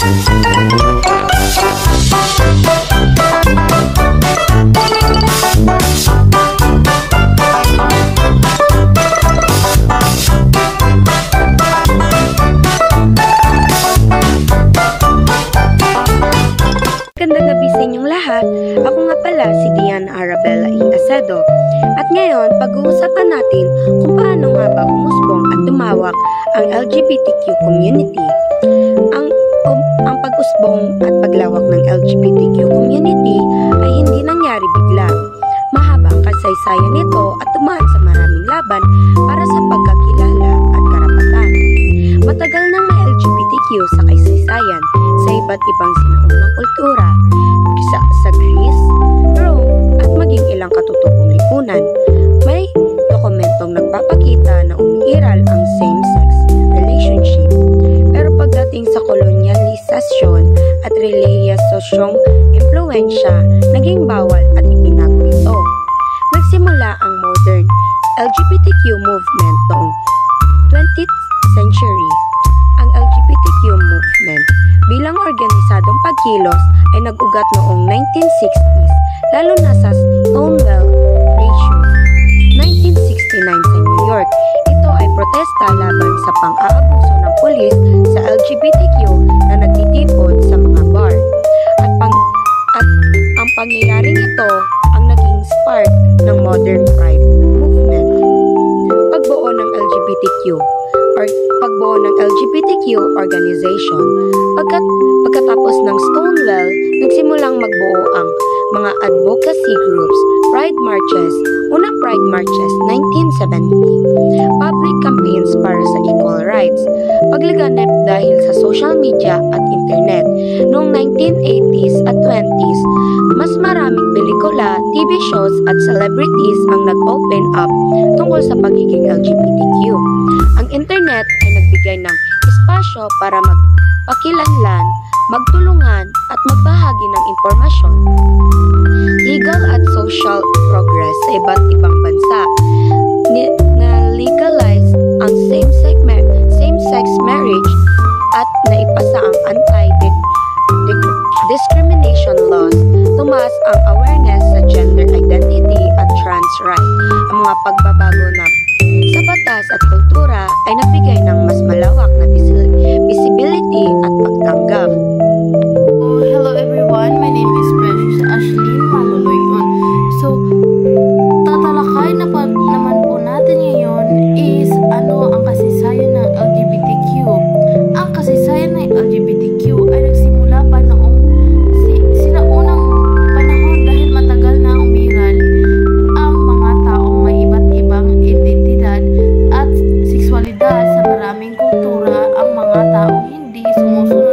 Magandang gabi sa inyong lahat. Ako nga pala si Diana Arabella E. Acedo. At ngayon, pag-uusapan natin kung paano nga ba umusbong at tumawak ang LGBTQ community. Ang pag-usbong at paglawak ng LGBTQ community ay hindi nangyari bigla. Mahaba ang kasaysayan nito at tumaan sa maraming laban para sa pagkakilala at karapatan. Matagal nang may LGBTQ sa kasaysayan sa iba't ibang sinaunang kultura sa Greece, Rome at maging ilang katutubong lipunan. May dokumentong nagpapakita na umiiral ang same-sex relationship. Pero pagdating sa kolonyalisasyon at relihiyosyong impluwensya, naging bawal at itinago ito. Nagsimula ang modern LGBTQ movement noong 20th century. Ang LGBTQ movement bilang organisadong pagkilos ay nag-ugat noong 1960s, lalo na sa Stonewall Issue 1969 sa New York. Ito ay protesta laban sa pang-aabuso ng pulis sa LGBTQ na nagtitipon sa mga bar. At ang pangyayaring ito ang naging spark ng modern pride movement. Pagbuo ng LGBTQ organization. Pagkatapos ng Stonewall, nagsimulang magbuo ang mga advocacy groups, pride marches, unang pride marches 1970, public campaigns para sa equal rights, paglaganap dahil sa social media at internet. Noong 1980s at 20s, mas maraming pelikula, TV shows at celebrities ang nag-open up tungkol sa pagiging LGBTQ. Ang internet ay nagbigay ng espasyo para magpakilanlan, magtulungan at magbahagi ng impormasyon. Legal at social progress sa iba't ibang bansa na-legalize ang same-sex marriage at naipasa ang anti-discrimination laws. Tumaas ang awareness sa gender identity at trans rights. Ang mga pagbabago na sa batas at kultura ay nagbigay ng mas malawak na visibility at pagtanggap. Hello everyone, my name is Precious Ashlyn Manuloyon. So, tatalakay naman po natin ngayon is ano ang kasaysayan ng LGBTQ. Ang kasaysayan ng LGBTQ ay nagsimula pa noong sinaunang panahon dahil matagal na umiral ang mga taong may iba't ibang identidad at sexualidad sa maraming kultura. Ang mga taong hindi sumusunod